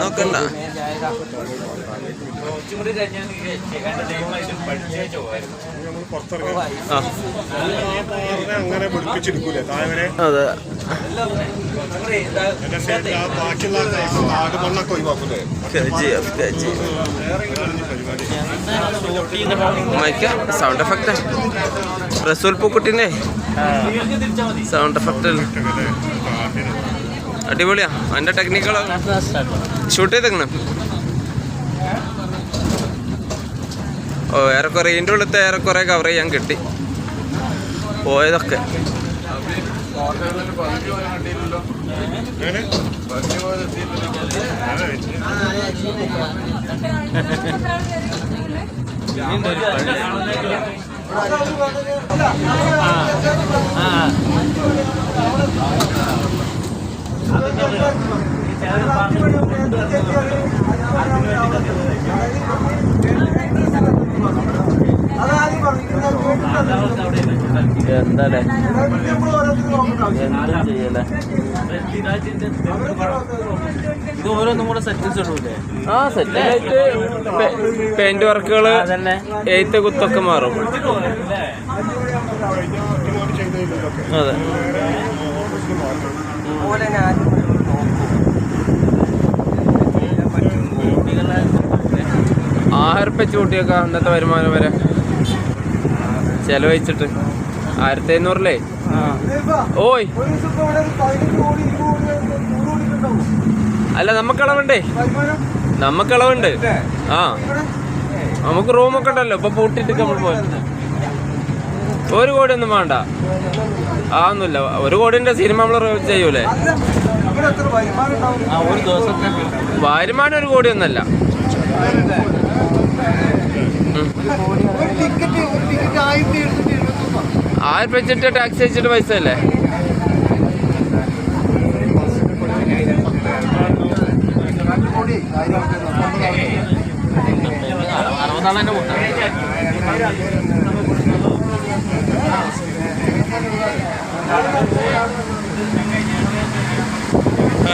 നോക്കണ്ട അങ്ങനെ പിടിപ്പിച്ചെടുക്കൂലേ താഴെ അതെ മണ്ണൊക്കെ ഒഴിവാക്കൂലേ സൗണ്ട് എഫക്റ്റ് റസൂൽ പൂക്കുട്ടിന്റെ സൗണ്ട് എഫക്റ്റ് അടിപൊളിയാ. അതിന്റെ ടെക്നിക്കുകൾ ഷൂട്ട് ചെയ്തേക്കണം. ഓ ഏറെക്കുറെ ഇതിൻ്റെ ഉള്ളിലത്തെ ഏറെക്കുറെ കവർ ചെയ്യാൻ കിട്ടി പോയതൊക്കെ. എന്താല്ലേ എന്തും ചെയ്യല്ലേ. ഇത് ഓരോന്നും കൂടെ സെറ്റ് ആ സെറ്റായിട്ട് പെയിന്റ് വർക്കുകൾ എയ്ത്ത് കുത്തൊക്കെ മാറും. അതെ 1000 ഉറുപ്യ ചൂട്ടിയൊക്കെ അന്നത്തെ വരുമാനം വരെ ചെലവഴിച്ചിട്ട് 1500 ഓയ് അല്ല നമുക്കളവുണ്ട് ആ നമുക്ക് റൂമൊക്കെ ഉണ്ടല്ലോ. ഇപ്പൊ പൂട്ടിട്ട് നമ്മൾ പോയത് 1 കോടി ഒന്നും വേണ്ട. ഒന്നുമില്ല 1 കോടിന്റെ സിനിമ നമ്മൾ ചെയ്യൂലേ. വരുമാനം 1 കോടി ഒന്നല്ല. ആയിരം വെച്ചിട്ട് ടാക്സ് വെച്ചിട്ട് പൈസ അല്ലേ.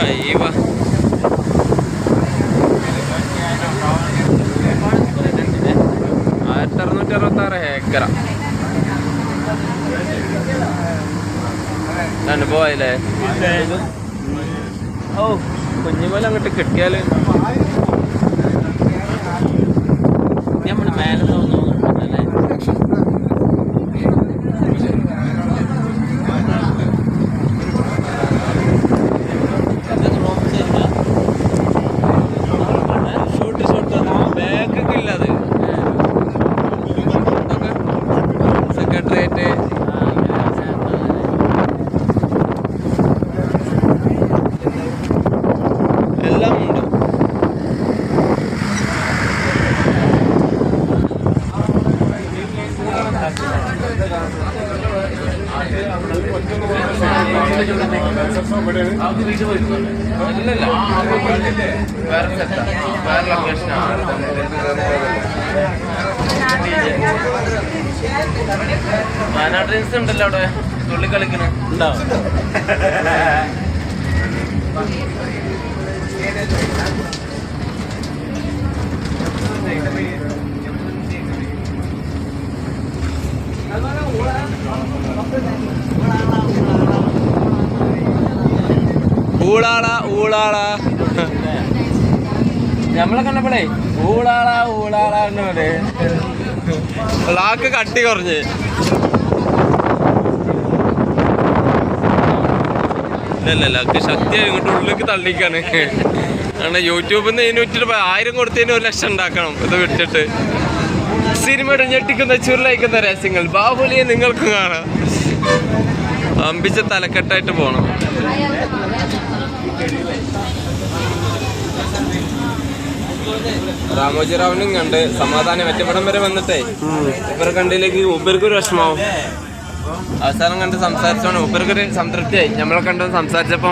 അയ്യോ 1666 ഏക്കറ അനുഭവമായില്ലേ. ഓ കുഞ്ഞുപോലെ അങ്ങോട്ട് കിട്ടിയാല് നമ്മുടെ മേലെ തോന്നുന്നല്ലേ. ബാക്കൊക്കെ ഇല്ലാതെ സെക്രട്ടേറിയറ്റ് എല്ലാം ഉണ്ട്. അല്ലല്ല വേറെ സ്ഥലത്താ, വേറെ ലൊക്കേഷനാണ്. വയനാട് ഡ്രീംസ് ഉണ്ടല്ലോ അവിടെ തുള്ളി കളിക്കണ ഉണ്ടാവും. ഊളാള നമ്മളെ കണ്ടപ്പോഴേ ഊളാള എന്നോടെ ലാക്ക് കട്ടി കുറഞ്ഞ്. ഇല്ലല്ല ശക്തിയായി ഇങ്ങോട്ട് ഉള്ളിലേക്ക് തള്ളിക്കാണ്. കാരണം യൂട്യൂബിൽ നിന്ന് ഇതിന് വിറ്റിട്ട് 1000 കൊടുത്തതിന് 1 ലക്ഷം ഉണ്ടാക്കണം. ഇത് വിട്ടിട്ട് സിനിമയുടെ ഞെട്ടിക്കുന്ന ചുരുളയിക്കുന്ന രഹസ്യങ്ങൾ ബാഹുലിയെ നിങ്ങൾക്കും കാണാം. അമ്പിച്ച തലക്കെട്ടായിട്ട് പോണം. രാമോജിറാവിനും കണ്ട് സമാധാനം ഒറ്റപ്പെടം വരെ വന്നിട്ടേ ഇവരെ കണ്ടില്ലെങ്കിൽ ഉപർക്കൊരു വിഷമാവും. അവസാനം കണ്ട് സംസാരിച്ചോണ്ട് ഉപർക്കൊരു സംതൃപ്തിയായി. നമ്മളെ കണ്ട് സംസാരിച്ചപ്പോ